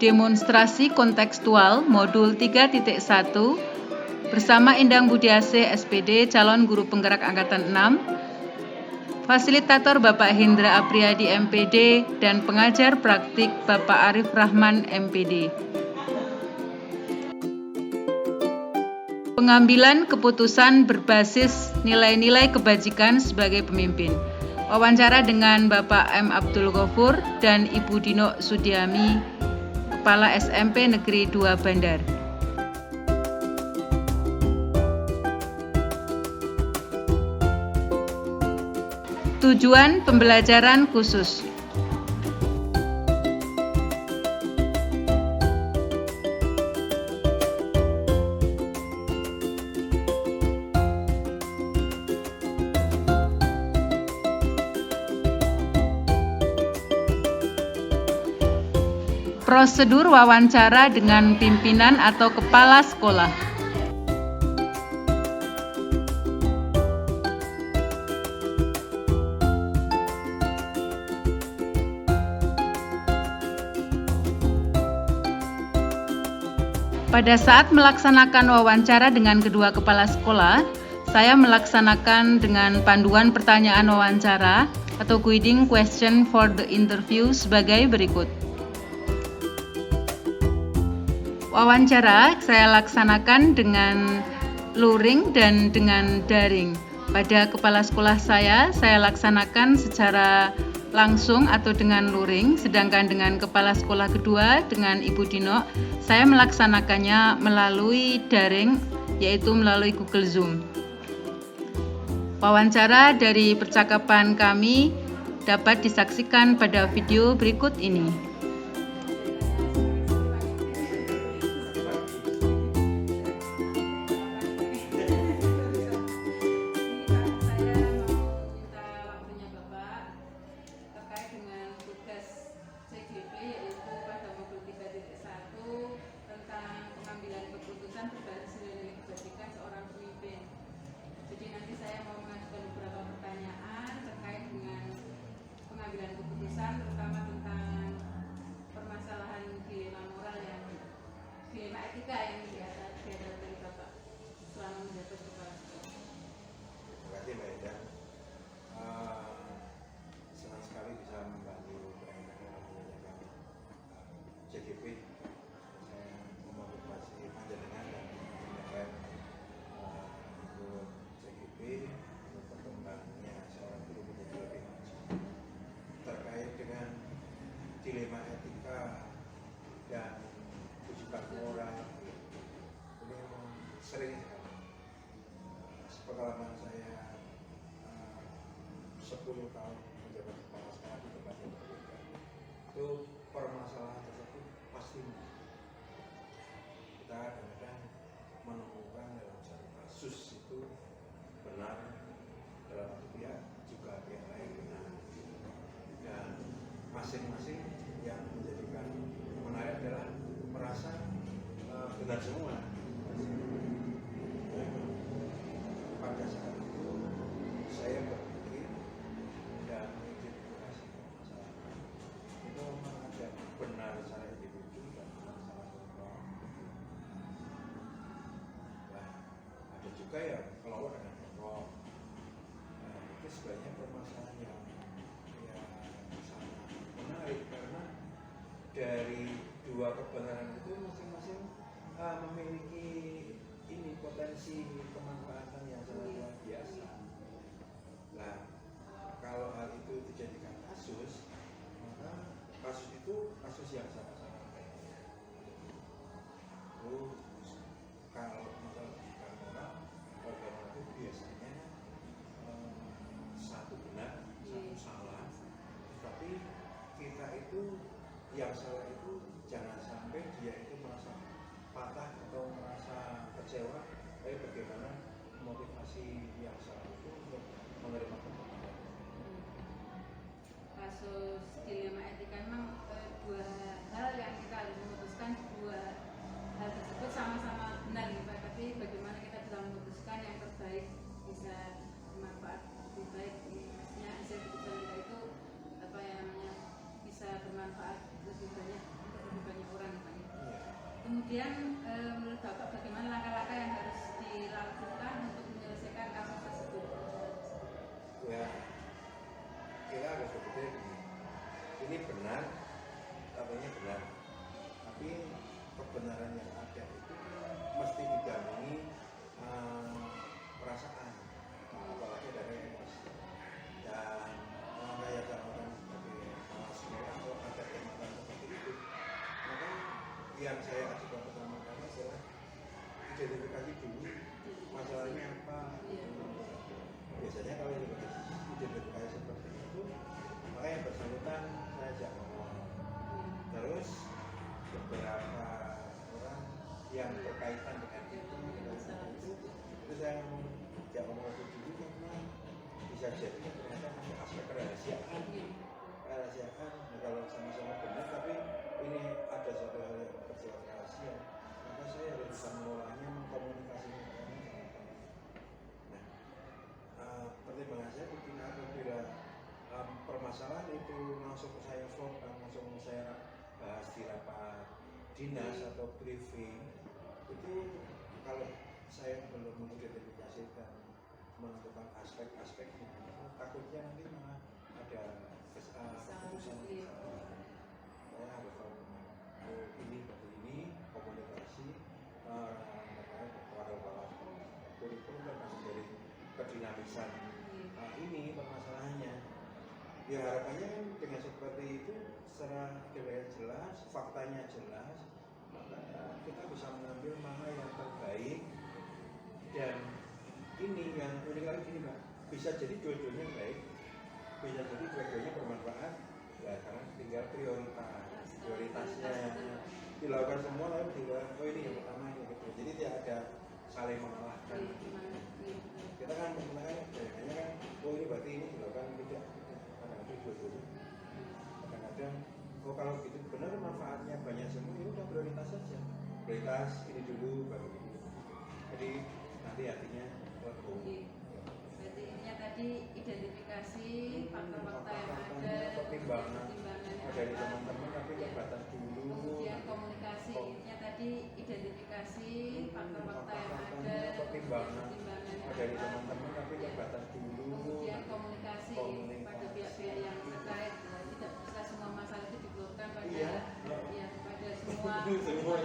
Demonstrasi kontekstual modul 3.1 bersama Endang Budiase SPD, calon guru penggerak angkatan 6, fasilitator Bapak Hendra Apriyadi MPD, dan pengajar praktik Bapak Arif Rahman MPD. Pengambilan keputusan berbasis nilai-nilai kebajikan sebagai pemimpin. Wawancara dengan Bapak M. Abdul Ghafur dan Ibu Dino Sudiami, Kepala SMP Negeri 2 Bandar. Tujuan pembelajaran khusus. Prosedur wawancara dengan pimpinan atau kepala sekolah. Pada saat melaksanakan wawancara dengan kedua kepala sekolah, saya melaksanakan dengan panduan pertanyaan wawancara atau guiding question for the interview sebagai berikut. Wawancara saya laksanakan dengan luring dan dengan daring. Pada kepala sekolah saya laksanakan secara langsung atau dengan luring, sedangkan dengan kepala sekolah kedua dengan Ibu Dino, saya melaksanakannya melalui daring, yaitu melalui Google Zoom. Wawancara dari percakapan kami dapat disaksikan pada video berikut ini. Dilema etika dan kewajiban moral ini memang sering sekali. Sepengalaman saya 10 tahun menjabat kepala sekolah di tempat yang berbeda, itu permasalahan tersebut pasti kita kadang-kadang menemukan dalam satu kasus itu benar, dalam satu pihak juga pihak lain benar, dan masing-masing yang menjadikan menarik adalah merasa benar semua. Pada saat itu saya berpikir dan mengidentifikasi permasalahan itu memang ada benar secara individu dan benar secara kelompok. Nah, ada juga yang kelompok dengan kelompok. Nah, itu sebenarnya permasalahan yang sangat menarik karena dari dua kebenaran itu masing-masing memiliki potensi kemanfaatan yang sangat luar biasa. Nah, kalau hal itu dijadikan kasus, maka kasus itu kasus yang sama-sama baik. Kalau masalah pendidikan moral, bagaimana itu biasanya satu benar, satu salah, tapi kita itu yang salah itu jangan sampai dia itu merasa patah atau merasa kecewa, tapi bagaimana motivasi yang salah itu untuk menerima kebenaran. Kasus dilema etika memang dua hal yang kita harus memutuskan, dua hal tersebut sama-sama benar, tapi bagaimana kita bisa memutuskan yang terbaik bisa bermanfaat lebih baik, maksudnya hasil keputusan kita itu bisa bermanfaat lebih banyak Kemudian menurut Bapak bagaimana langkah-langkah yang harus dilakukan untuk menyelesaikan kasus tersebut? Ya, kita harus berpikir ini benar, katanya benar, tapi kebenaran yang ada itu mesti didampingi perasaan, apalagi dari emosi. Dan kayak orang sebagai semua kalau ada tematan seperti itu, maka yang saya ajukan pertama kali adalah identifikasi dulu masalahnya apa. Biasanya kalau identifikasi seperti itu, maka yang bersangkutan saya ajak ngomong. Terus beberapa orang yang berkaitan dengan itu saya ajak ngomong dulu karena bisa jadi ternyata ada aspek kerahasiaan. Nah, kalau sama-sama benar tapi ini ada suatu hal yang bersifat rahasia, maka saya harus bisa mengolahnya, mengkomunikasikan. Pertimbangan saya begini, apabila permasalahan itu langsung saya sorot, langsung saya bahas di rapat dinas atau briefing, itu kalau saya belum mengidentifikasikan menentukan aspek-aspeknya, takutnya nanti malah ada keputusan saya harus tahu ini seperti ini komunikasi kepada kurikulum dan masih dari kedinamisan ini permasalahannya. Ya harapannya kan dengan seperti itu secara jelas, faktanya jelas, maka kita bisa mengambil mana yang terbaik. Dan ini yang unik lagi gini Pak, bisa jadi dua-duanya baik, bisa jadi dua-duanya bermanfaat. Ya sekarang tinggal prioritasnya dilakukan semua lalu tinggal ini yang pertama ini gitu. Jadi tidak ada saling mengalahkan. Kita kan mengenai hanya kan ini berarti ini dilakukan tidak. Kadang-kadang dua-duanya. Kadang-kadang kalau gitu benar manfaatnya banyak semua, ya udah prioritas saja. Prioritas ini dulu baru ini. Jadi nanti artinya berarti intinya tadi identifikasi faktor-faktor yang ada, pertimbangan dari teman-teman tapi terbatas dulu. Kemudian komunikasi, intinya tadi identifikasi faktor-faktor yang ada, pertimbangan dari teman-teman tapi terbatas dulu. Kemudian komunikasi pada pihak-pihak yang terkait, tidak bisa semua masalah itu dikeluarkan pada semua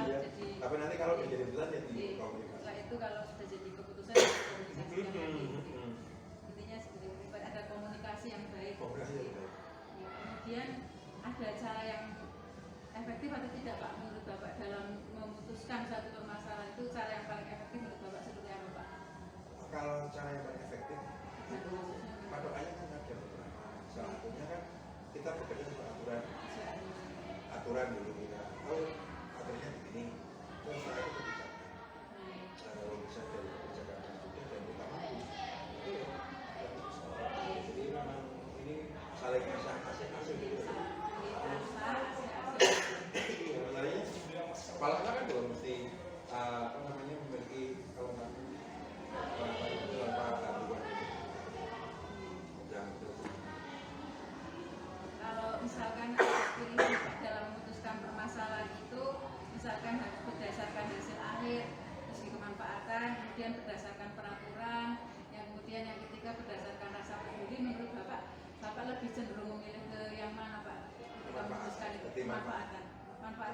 ya. Jadi, tapi nanti kalau menjadi bulan ya di komunikasi. Setelah itu kalau sudah jadi keputusan komunikasikan lagi. Intinya seperti itu, ada komunikasi yang baik. Kemudian ada cara yang efektif atau tidak Pak menurut Bapak dalam memutuskan satu permasalahan, itu cara yang paling efektif menurut Bapak seperti apa Pak? Kalau cara yang paling efektif itu patokannya kan ada beberapa. Salah satunya kan kita bekerja sesuai aturan dulu kita. Akhirnya begini. Terus setelah itu kebijakan. Kalau bisa dari kebijakan juga dan kita mampu itu ya jadi memang ini saling asing gitu. Sebenarnya kepalanya kan belum mesti memiliki kalau nggak kalau misalkan ada pilihan dalam memutuskan permasalahan itu, misalkan harus berdasarkan hasil akhir, terus kemanfaatan, kemudian berdasarkan peraturan, yang kemudian yang ketiga berdasarkan rasa peduli, menurut Bapak lebih cenderung memilih ke yang mana Pak? Ketika memutuskan itu manfaat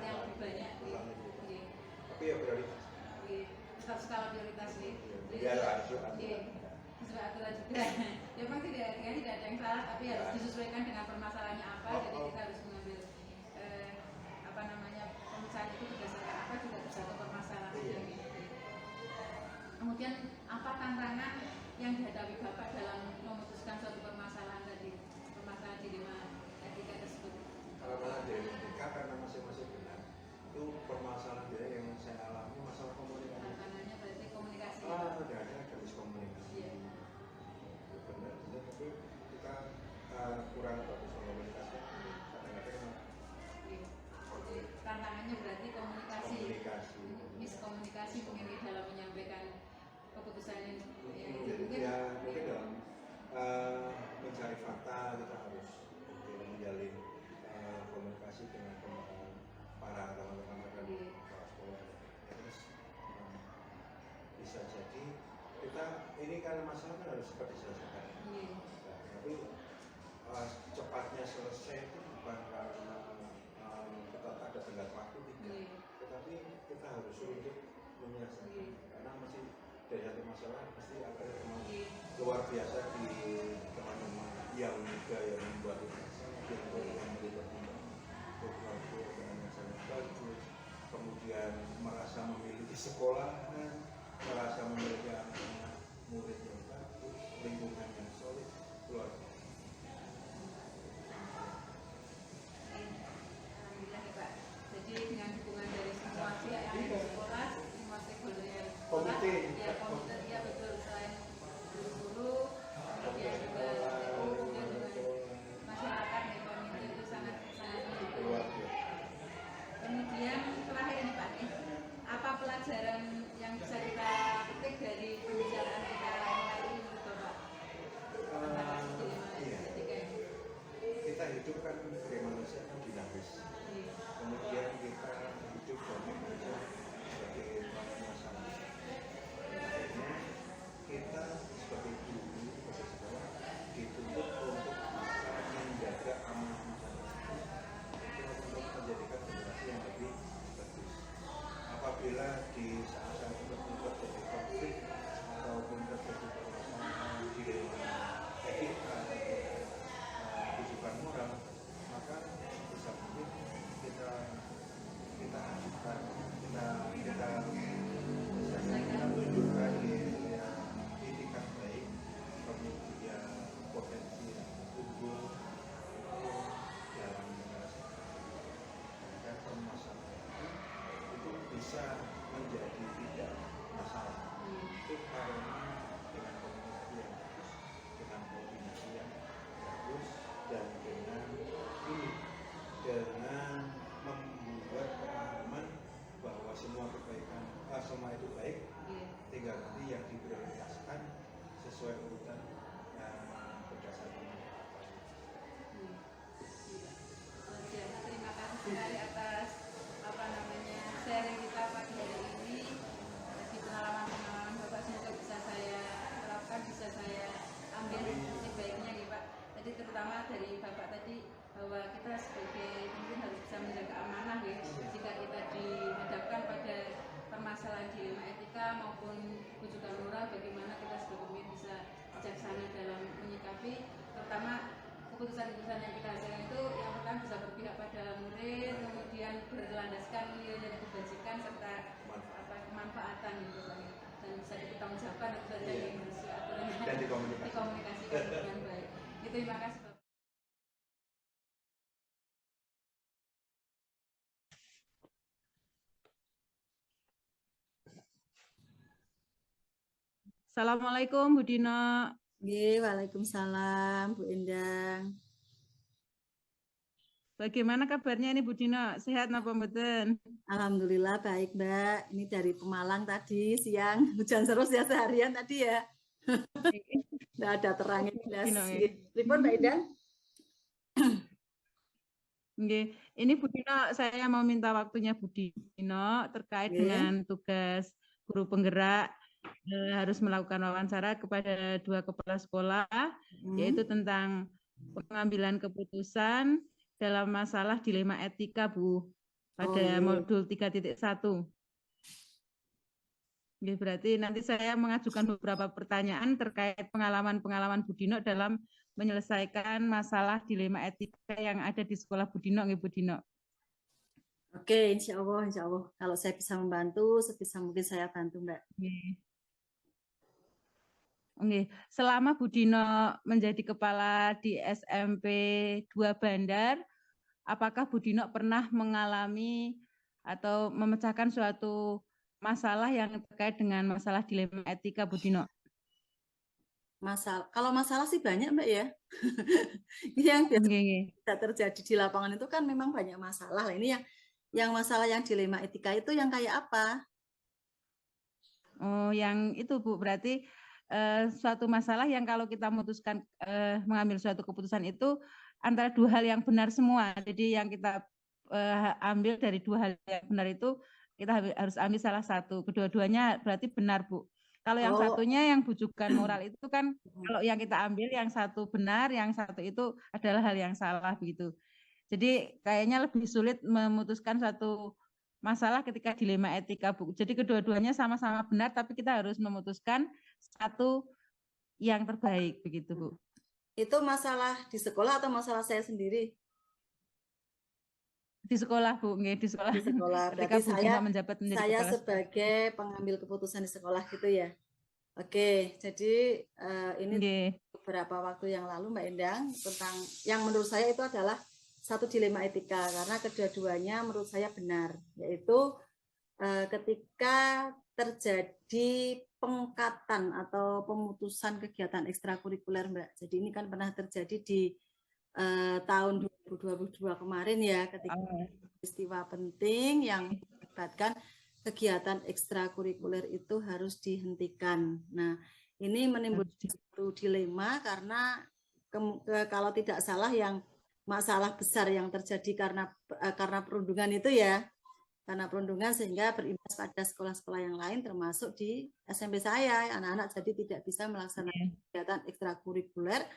yang lebih banyak. Tapi ya prioritas. Skala prioritas nih. Ya harus sesuai aturan juga. Ya memang tidak ada yang salah, tapi harus disesuaikan dengan permasalahannya apa. Jadi kita harus mengambil pemecahan itu berdasarkan apa juga tergantung permasalahannya. Kemudian apa tantangan yang dihadapi Bapak dalam memutuskan suatu permasalahan tadi, permasalahan dilema etika tersebut? Kalau masalah etika karena masing-masing benar, itu permasalahan dia yang saya alami masalah komunikasi. Tantangannya berarti komunikasi. Udah ada garis komunikasi. Iya. Benar, tapi kita kurang bagus komunikasi. Kadang-kadang tantangannya berarti komunikasi. Miskomunikasi mungkin di dalam menyampaikan keputusan ini. Mungkin dalam mencari fakta kita harus menjalin komunikasi dengan para teman-teman dari sekolah. masalah kan harus cepat diselesaikan. Iya. Nah, tapi cepatnya selesai itu bukan karena kita ada tenggat waktu tidak, Iya. tetapi kita harus untuk menyelesaikan. Iya. Karena masih dari satu masalah pasti ada Iya. luar biasa di teman-teman yang muda yang membuat masalah, yang melibat program yang sangat bagus, kemudian merasa memiliki sekolahan, merasa memiliki anak murid yang bagus, lingkungan yang solid, luar biasa. Alhamdulillah ya Pak. Jadi dengan dukungan dari semua pihak yang ada di sekolah, semua stakeholder yang sekolah, Komite. ya komite, ya betul, selain guru-guru, kemudian juga TU, kemudian juga masyarakat di komite itu sangat mendukung. Luar biasa. Kemudian terakhir ini Pak, apa pelajaran yang bisa kita petik dari pembicaraan kita hari ini menurut Bapak? Iya. Kita hidup kan sebagai manusia kan dinamis. Kemudian kita hidup dan bekerja sebagai masalah. Akhirnya kita sebagai guru, sebagai sekolah dituntut untuk bisa menjaga amanah masyarakat untuk menjadikan generasi yang lebih bagus. Apabila di saat-saat tertentu terjadi konflik ataupun terjadi permasalahan di dalam etika kehidupan moral, maka bisa mungkin kita ajukan, kita tunjukkan itikat baik, kemudian potensi yang unggul dalam menyelesaikan permasalahan itu bisa menjadi tidak masalah. Itu karena dengan komunikasi yang bagus, dengan koordinasi yang bagus, dan dengan membuat pemahaman bahwa semua kebaikan, semua itu baik, tinggal nanti yang diprioritaskan sesuai urutan berdasarkan Terima kasih sekali atas sharing kita pagi hari ini. Jadi pengalaman-pengalaman Bapak semoga bisa saya terapkan, bisa saya ambil sisi baiknya ya Pak. Jadi terutama dari Bapak tadi bahwa kita sebagai pemimpin harus bisa menjaga amanah ya. Jika kita dihadapkan pada permasalahan dilema etika maupun rujukan moral, bagaimana kita sebagai pemimpin bisa bijaksana dalam menyikapi, terutama keputusan-keputusan yang kita hasilkan itu yang pertama bisa berpihak pada murid, kemudian berlandaskan nilai-nilai kebajikan serta kemanfaatan gitu kan, dan bisa dipertanggungjawabkan tentu saja yang harus aturannya dan dikomunikasikan dengan baik. Terima kasih Bapak. Assalamualaikum Bu Dino. Waalaikumsalam Bu Endang. Bagaimana kabarnya ini Bu Dino? Sehat napa mboten? Alhamdulillah baik Mbak. Ini dari Pemalang tadi siang hujan terus ya seharian tadi ya. Nggak ada terangnya jelas. Ripun Mbak Endang? Nggih, ini Bu Dino, saya mau minta waktunya Bu Dino terkait dengan tugas guru penggerak harus melakukan wawancara kepada 2 kepala sekolah, yaitu tentang pengambilan keputusan dalam masalah dilema etika Bu, pada modul 3.1. Berarti nanti saya mengajukan beberapa pertanyaan terkait pengalaman-pengalaman Bu Dino dalam menyelesaikan masalah dilema etika yang ada di sekolah Bu Dino, Bu Dino. Oke, insya Allah. Kalau saya bisa membantu, sebisa mungkin saya bantu, Mbak. Oke. Selama Bu Dino menjadi kepala di SMP 2 Bandar, apakah Bu Dino pernah mengalami atau memecahkan suatu masalah yang terkait dengan masalah dilema etika Bu Dino? Kalau masalah sih banyak Mbak ya. Yang biasa terjadi di lapangan itu kan memang banyak masalah. Ini yang masalah yang dilema etika itu yang kayak apa? Oh, yang itu Bu, berarti suatu masalah yang kalau kita memutuskan mengambil suatu keputusan itu antara 2 hal yang benar semua. Jadi yang kita ambil dari 2 hal yang benar itu kita harus ambil salah satu. Kedua-duanya berarti benar Bu. Kalau yang Oh. satunya yang bujukan moral itu kan kalau yang kita ambil yang satu benar, yang satu itu adalah hal yang salah begitu. Jadi kayaknya lebih sulit memutuskan satu masalah ketika dilema etika, Bu. Jadi kedua-duanya sama-sama benar, tapi kita harus memutuskan satu yang terbaik begitu, Bu. Itu masalah di sekolah atau masalah saya sendiri? Di sekolah, Bu. Nggih, di sekolah. Di sekolah. Ketika Berarti Bu Dino menjabat menjadi saya kepala sekolah. sebagai pengambil keputusan di sekolah gitu ya. Oke, jadi ini Nggih. beberapa waktu yang lalu Mbak Endang tentang yang menurut saya itu adalah satu dilema etika karena kedua-duanya menurut saya benar, yaitu ketika terjadi pengkatan atau pemutusan kegiatan ekstrakurikuler, Mbak. Jadi ini kan pernah terjadi di tahun 2022 kemarin ya, ketika peristiwa penting yang mengakibatkan kegiatan ekstrakurikuler itu harus dihentikan. Nah, ini menimbulkan satu dilema karena kalau tidak salah yang masalah besar yang terjadi karena perundungan itu ya, karena perundungan sehingga berimbas pada sekolah-sekolah yang lain termasuk di SMP saya, anak-anak jadi tidak bisa melaksanakan kegiatan ekstrakurikuler.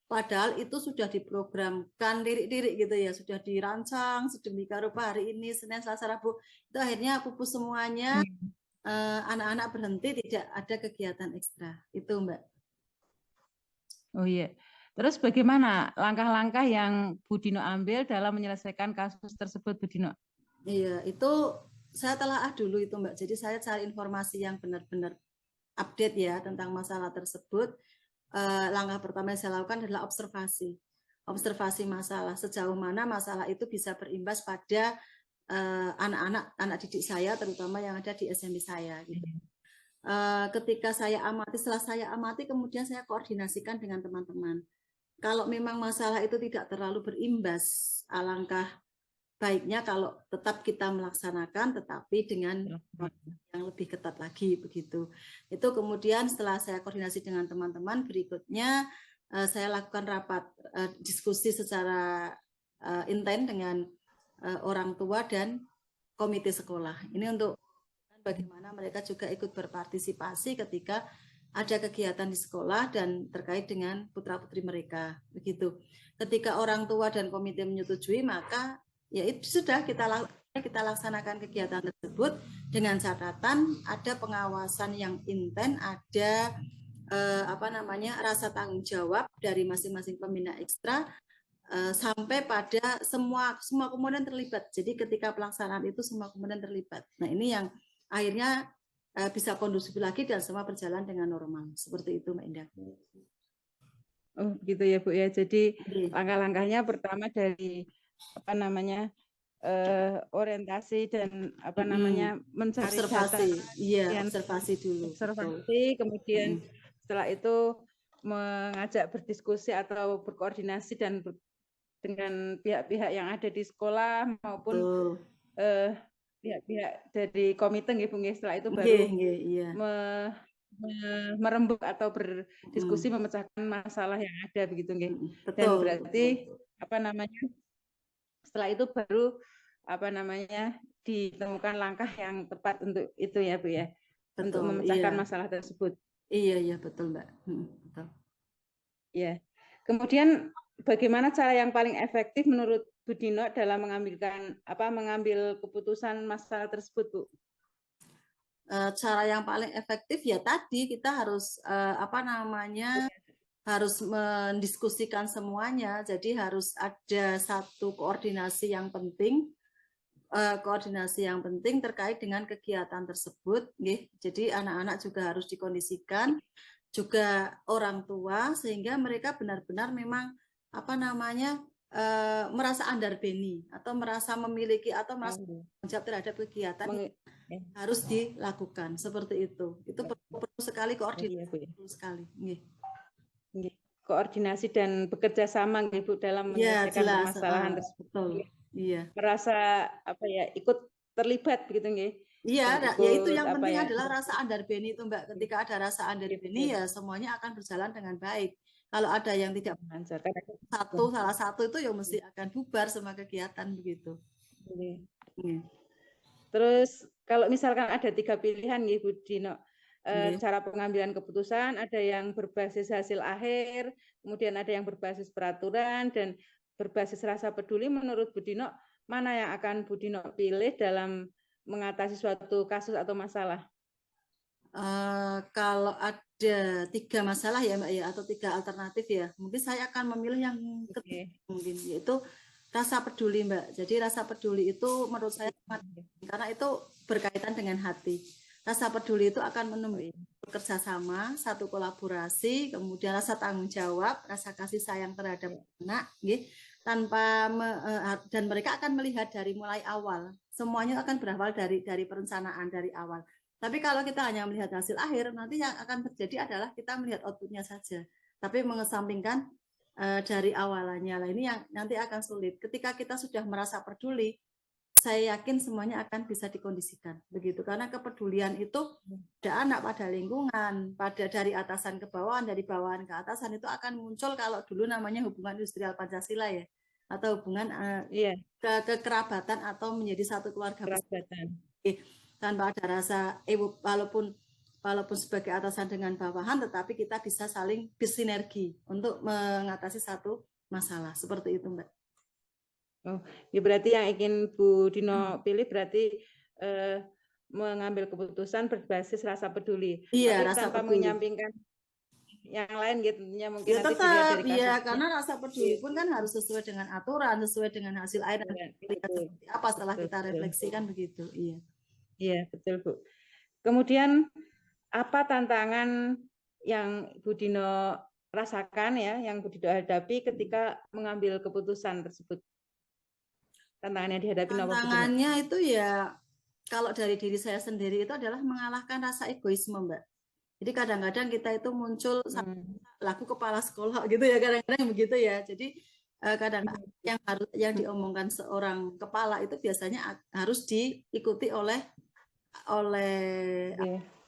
Padahal itu sudah diprogramkan lirik-lirik gitu ya, sudah dirancang sedemikian rupa hari ini Senin, Selasa, Rabu. Itu akhirnya pupus semuanya, anak-anak berhenti, tidak ada kegiatan ekstra. Itu Mbak. Oh iya. Terus bagaimana langkah-langkah yang Bu Dino ambil dalam menyelesaikan kasus tersebut, Bu Dino? Iya, itu saya telaah dulu itu Mbak. Jadi saya cari informasi yang benar-benar update ya tentang masalah tersebut. Langkah pertama yang saya lakukan adalah observasi masalah, sejauh mana masalah itu bisa berimbas pada anak didik saya, terutama yang ada di SMP saya. Gitu. Ketika saya amati, setelah saya amati, kemudian saya koordinasikan dengan teman-teman. Kalau memang masalah itu tidak terlalu berimbas, alangkah baiknya kalau tetap kita melaksanakan, tetapi dengan yang lebih ketat lagi begitu. Itu kemudian setelah saya koordinasi dengan teman-teman, berikutnya saya lakukan rapat diskusi secara intens dengan orang tua dan komite sekolah. Ini untuk bagaimana mereka juga ikut berpartisipasi ketika ada kegiatan di sekolah dan terkait dengan putra-putri mereka begitu. Ketika orang tua dan komite menyetujui, maka ya itu sudah kita laksanakan kegiatan tersebut dengan catatan ada pengawasan yang intens, ada rasa tanggung jawab dari masing-masing pembina ekstra sampai pada semua komponen terlibat. Jadi ketika pelaksanaan itu semua komponen terlibat. Nah ini yang akhirnya bisa kondusif lagi dan semua berjalan dengan normal. Seperti itu Mbak Indah. Oh begitu ya Bu ya. Jadi langkah-langkahnya pertama dari orientasi dan mencari observasi. data. Iya, observasi dulu. Observasi, kemudian setelah itu mengajak berdiskusi atau berkoordinasi dan dengan pihak-pihak yang ada di sekolah maupun pihak-pihak dari komite nggih Bu nggih. Setelah itu baru merembuk atau berdiskusi memecahkan masalah yang ada begitu nggih. Dan berarti setelah itu baru ditemukan langkah yang tepat untuk itu ya Bu ya. Untuk memecahkan masalah tersebut. Iya betul Mbak. Betul. Ya. Kemudian bagaimana cara yang paling efektif menurut Bu Dino dalam mengambil keputusan masalah tersebut, Bu? Cara yang paling efektif ya tadi kita harus harus mendiskusikan semuanya. Jadi harus ada satu koordinasi yang penting terkait dengan kegiatan tersebut. Jadi anak-anak juga harus dikondisikan, juga orang tua sehingga mereka benar-benar memang merasa underbeni atau merasa memiliki atau merasa menjawab terhadap kegiatan harus dilakukan seperti itu. Itu perlu sekali koordinasi, perlu sekali. Koordinasi dan bekerja sama Bu dalam menyelesaikan permasalahan tersebut. Betul. Iya. Merasa ikut terlibat begitu nggih. Iya, ya itu yang penting adalah rasa underbeni itu Mbak. Ketika ada rasa underbeni ya semuanya akan berjalan dengan baik. Kalau ada yang tidak salah satu itu ya mesti akan bubar semua kegiatan begitu. Terus kalau misalkan ada 3 pilihan nih Bu Dino, Nggih. cara pengambilan keputusan, ada yang berbasis hasil akhir, kemudian ada yang berbasis peraturan dan berbasis rasa peduli. Menurut Bu Dino, mana yang akan Bu Dino pilih dalam mengatasi suatu kasus atau masalah? Kalau ada 3 masalah ya Mbak ya, atau 3 alternatif ya, mungkin saya akan memilih yang ketiga mungkin, yaitu rasa peduli Mbak. Jadi rasa peduli itu menurut saya karena itu berkaitan dengan hati. Rasa peduli itu akan menumbuhkan kerjasama, satu kolaborasi, kemudian rasa tanggung jawab, rasa kasih sayang terhadap anak, gitu, dan mereka akan melihat dari mulai awal. Semuanya akan berawal dari perencanaan dari awal. Tapi kalau kita hanya melihat hasil akhir, nanti yang akan terjadi adalah kita melihat outputnya saja. Tapi mengesampingkan dari awalannya. Nah, ini yang nanti akan sulit. Ketika kita sudah merasa peduli, saya yakin semuanya akan bisa dikondisikan. Begitu. Karena kepedulian itu pada anak, pada lingkungan, pada dari atasan ke bawahan, dari bawahan ke atasan itu akan muncul kalau dulu namanya hubungan industrial Pancasila ya. Atau hubungan kekerabatan atau menjadi satu keluarga besar. Tanpa ada rasa walaupun sebagai atasan dengan bawahan, tetapi kita bisa saling bersinergi untuk mengatasi satu masalah seperti itu Mbak. Oh, ya berarti yang ingin Bu Dino pilih berarti mengambil keputusan berbasis rasa peduli. Iya, tapi rasa tanpa peduli. menyampingkan yang lain gitu ya, mungkin Ya nanti tetap dilihat dari kasusnya. ya, karena rasa peduli pun kan harus sesuai dengan aturan, sesuai dengan hasil akhir dan lihat seperti apa setelah kita refleksikan begitu. Iya. Iya, betul Bu. Kemudian apa tantangan yang Bu Dino rasakan ya, yang Bu Dino hadapi ketika mengambil keputusan tersebut? Tantangannya dihadapi apa Bu Dino? Tantangannya itu ya kalau dari diri saya sendiri itu adalah mengalahkan rasa egoisme Mbak. Jadi kadang-kadang kita itu muncul laku kepala sekolah gitu ya, kadang-kadang begitu ya. Jadi kadang-kadang yang diomongkan seorang kepala itu biasanya harus diikuti oleh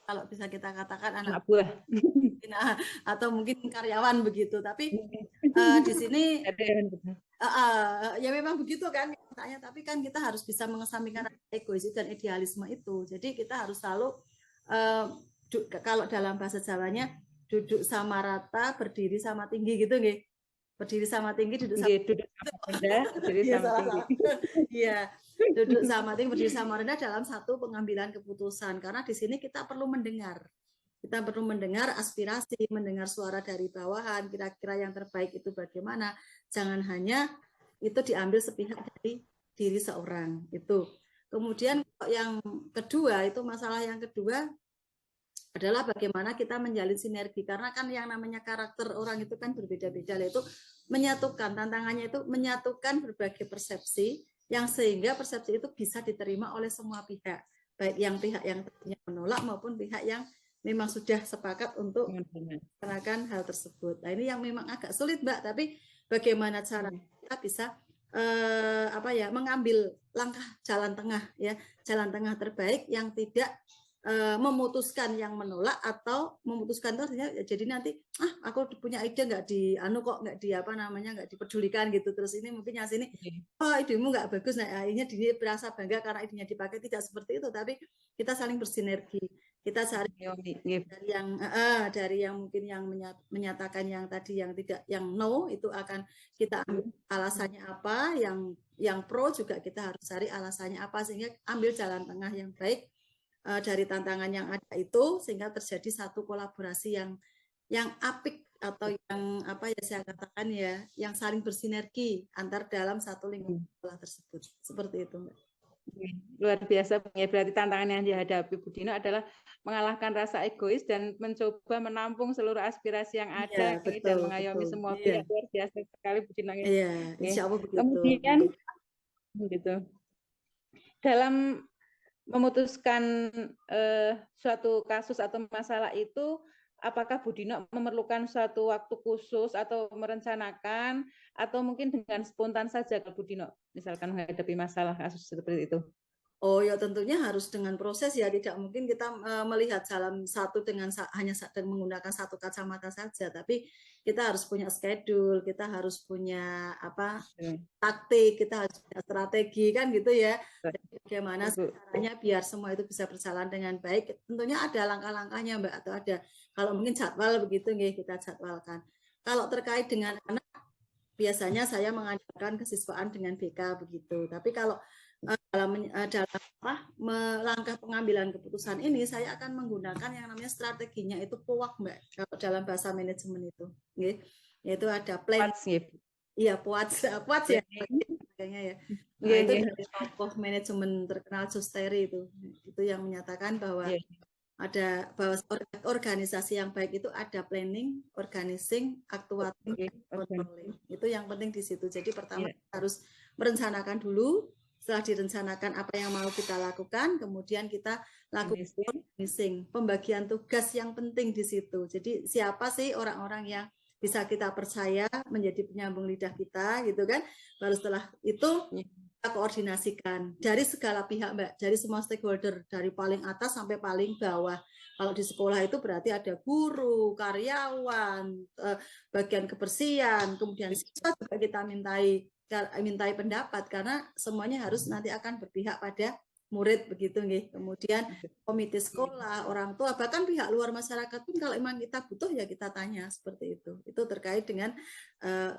kalau bisa kita katakan anak buah atau mungkin karyawan begitu. Tapi di sini ya memang begitu kan katanya, tapi kan kita harus bisa mengesampingkan egois dan idealisme itu. Jadi kita harus selalu kalau dalam bahasa Jawanya duduk sama rata, berdiri sama tinggi gitu nggih. Berdiri sama tinggi, duduk sama rendah, berdiri sama tinggi. Iya, duduk sama tinggi, berdiri sama rendah dalam satu pengambilan keputusan. Karena di sini kita perlu mendengar. Kita perlu mendengar aspirasi, mendengar suara dari bawahan, kira-kira yang terbaik itu bagaimana. Jangan hanya itu diambil sepihak dari diri seorang. Itu. Kemudian yang kedua, itu masalah yang kedua adalah bagaimana kita menjalin sinergi, karena kan yang namanya karakter orang itu kan berbeda-beda, yaitu menyatukan, tantangannya itu menyatukan berbagai persepsi yang sehingga persepsi itu bisa diterima oleh semua pihak, baik yang pihak yang tadinya menolak maupun pihak yang memang sudah sepakat untuk melaksanakan hal tersebut. Nah, ini yang memang agak sulit Mbak, tapi bagaimana cara kita bisa mengambil langkah jalan tengah ya, jalan tengah terbaik yang tidak memutuskan yang menolak atau memutuskan itu artinya jadi nanti aku punya ide nggak nggak dipedulikan gitu, terus ini mungkin yang sini idemu nggak bagus, nah akhirnya dia berasa bangga karena idenya dipakai. Tidak seperti itu, tapi kita saling bersinergi, kita saling dari yang mungkin yang menyatakan yang tadi yang tidak, yang no itu akan kita ambil alasannya apa, yang pro juga kita harus cari alasannya apa, sehingga ambil jalan tengah yang baik dari tantangan yang ada itu, sehingga terjadi satu kolaborasi yang apik atau yang saya katakan ya, yang saling bersinergi antar dalam satu lingkungan sekolah tersebut. Seperti itu Mbak. Luar biasa ya, berarti tantangan yang dihadapi Bu Dino adalah mengalahkan rasa egois dan mencoba menampung seluruh aspirasi yang ada dan mengayomi semua pihak. Luar biasa sekali Bu Dino. Iya, insya Allah begitu. Kemudian gitu, dalam memutuskan suatu kasus atau masalah itu, apakah Bu Dino memerlukan suatu waktu khusus atau merencanakan, atau mungkin dengan spontan saja ke Bu Dino, misalkan menghadapi masalah kasus seperti itu? Oh ya tentunya harus dengan proses ya, tidak mungkin kita melihat jalan satu dengan hanya menggunakan satu kacamata saja, tapi kita harus punya schedule, kita harus punya taktik, kita harus punya strategi kan gitu ya. Jadi bagaimana caranya biar semua itu bisa berjalan dengan baik. Tentunya ada langkah-langkahnya Mbak, atau ada kalau mungkin jadwal begitu nih kita jadwalkan. Kalau terkait dengan anak, biasanya saya mengajarkan kesiswaan dengan BK begitu. Tapi kalau dalam langkah pengambilan keputusan ini, saya akan menggunakan yang namanya strateginya itu POAK Mbak. Kalau dalam bahasa manajemen itu, yaitu ada plan. Iya, POAK ya, kayaknya ya. Nah, itu dari tokoh manajemen terkenal Justeri itu yang menyatakan bahwa bahwa organisasi yang baik itu ada planning, organizing, actuating, controlling. Itu yang penting di situ. Jadi pertama harus merencanakan dulu. Setelah direncanakan apa yang mau kita lakukan, kemudian kita lakukan organizing, pembagian tugas yang penting di situ. Jadi siapa sih orang-orang yang bisa kita percaya menjadi penyambung lidah kita, gitu kan? Baru setelah itu kita koordinasikan dari segala pihak, Mbak, dari semua stakeholder, dari paling atas sampai paling bawah. Kalau di sekolah itu berarti ada guru, karyawan, bagian kebersihan, kemudian siswa juga kita mintai pendapat karena semuanya harus nanti akan berpihak pada murid begitu nih. Kemudian komite sekolah, orang tua, bahkan pihak luar masyarakat pun kalau memang kita butuh ya kita tanya seperti itu. Itu terkait dengan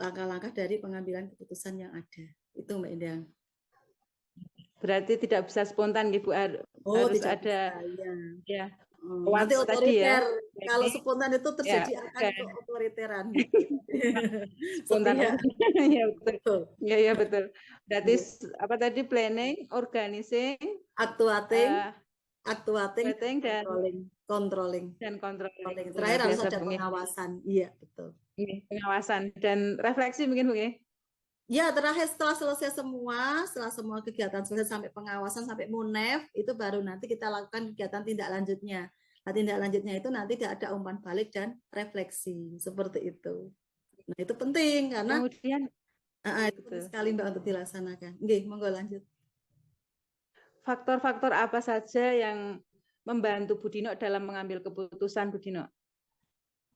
langkah-langkah dari pengambilan keputusan yang ada. Itu Mbak Endang. Berarti tidak bisa spontan Ibu, harus ada ya. Nanti otoriter. Kalau spontan itu terjadi akan keotoriteran. Spontan. Ya betul. Ya betul. Berarti apa tadi, planning, organizing, actuating dan controlling. Terakhir harus ada pengawasan. Iya, betul. Pengawasan dan refleksi mungkin Bu. Ya, terakhir setelah selesai setelah semua kegiatan selesai sampai pengawasan sampai munef, itu baru nanti kita lakukan kegiatan tindak lanjutnya. Nah, tindak lanjutnya itu nanti ada umpan balik dan refleksi seperti itu. Nah, itu penting karena kemudian itu penting sekali Mbak untuk dilaksanakan. Oke, monggo lanjut. Faktor-faktor apa saja yang membantu Bu Dino dalam mengambil keputusan, Bu Dino?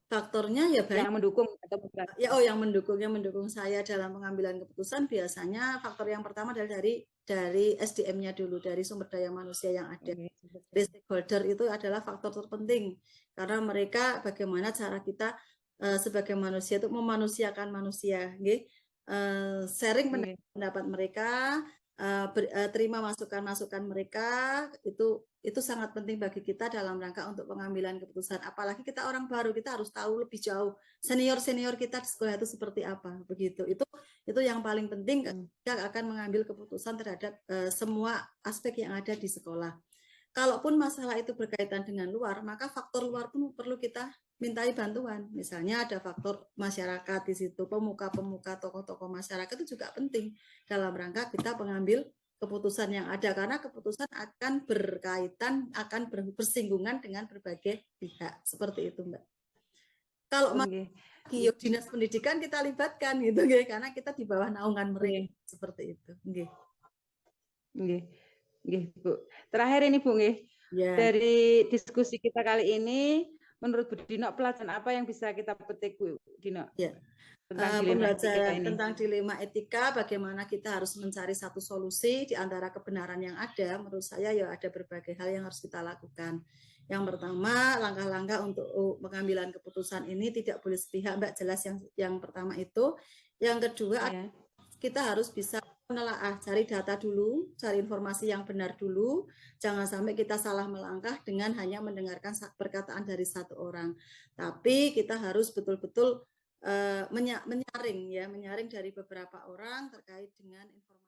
Faktornya ya banyak. Yang mendukung atau bukan? Yang mendukung saya dalam pengambilan keputusan biasanya faktor yang pertama adalah dari SDM-nya dulu, dari sumber daya manusia yang ada. Dari stakeholder itu adalah faktor terpenting karena mereka bagaimana cara kita sebagai manusia itu memanusiakan manusia, sharing pendapat mereka, terima masukan-masukan mereka, itu sangat penting bagi kita dalam rangka untuk pengambilan keputusan. Apalagi kita orang baru, kita harus tahu lebih jauh senior kita di sekolah itu seperti apa, begitu. Itu yang paling penting kita akan mengambil keputusan terhadap semua aspek yang ada di sekolah. Kalaupun masalah itu berkaitan dengan luar, maka faktor luar pun perlu kita mintai bantuan. Misalnya ada faktor masyarakat di situ, pemuka-pemuka, tokoh-tokoh masyarakat itu juga penting dalam rangka kita mengambil keputusan yang ada, karena keputusan akan berkaitan, akan bersinggungan dengan berbagai pihak. Seperti itu, Mbak. Kalau dinas pendidikan kita libatkan gitu, karena kita di bawah naungan mereka. Seperti itu. Bu. Terakhir ini Bu, dari diskusi kita kali ini, menurut Bu Dino, pelajaran apa yang bisa kita petik Bu Dino? Tentang dilema etika, bagaimana kita harus mencari satu solusi di antara kebenaran yang ada. Menurut saya ya ada berbagai hal yang harus kita lakukan. Yang pertama, langkah-langkah untuk pengambilan keputusan ini tidak boleh sepihak, Mbak, jelas yang pertama itu. Yang kedua, kita harus bisa menelaah, cari data dulu, cari informasi yang benar dulu. Jangan sampai kita salah melangkah dengan hanya mendengarkan perkataan dari satu orang. Tapi kita harus betul-betul menyaring dari beberapa orang terkait dengan informasi.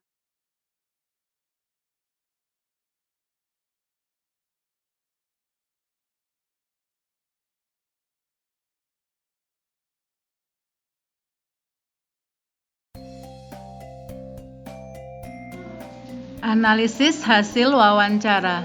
Analisis hasil wawancara.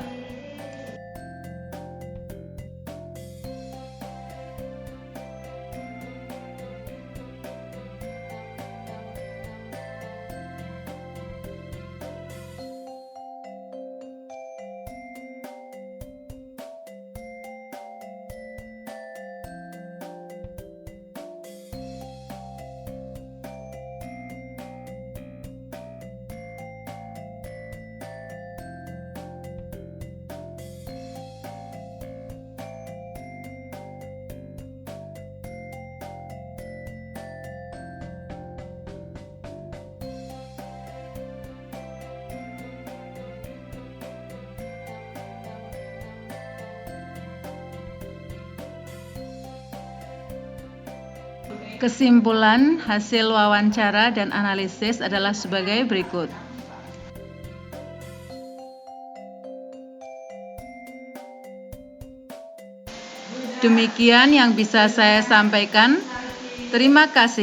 Kesimpulan hasil wawancara dan analisis adalah sebagai berikut. Demikian yang bisa saya sampaikan. Terima kasih.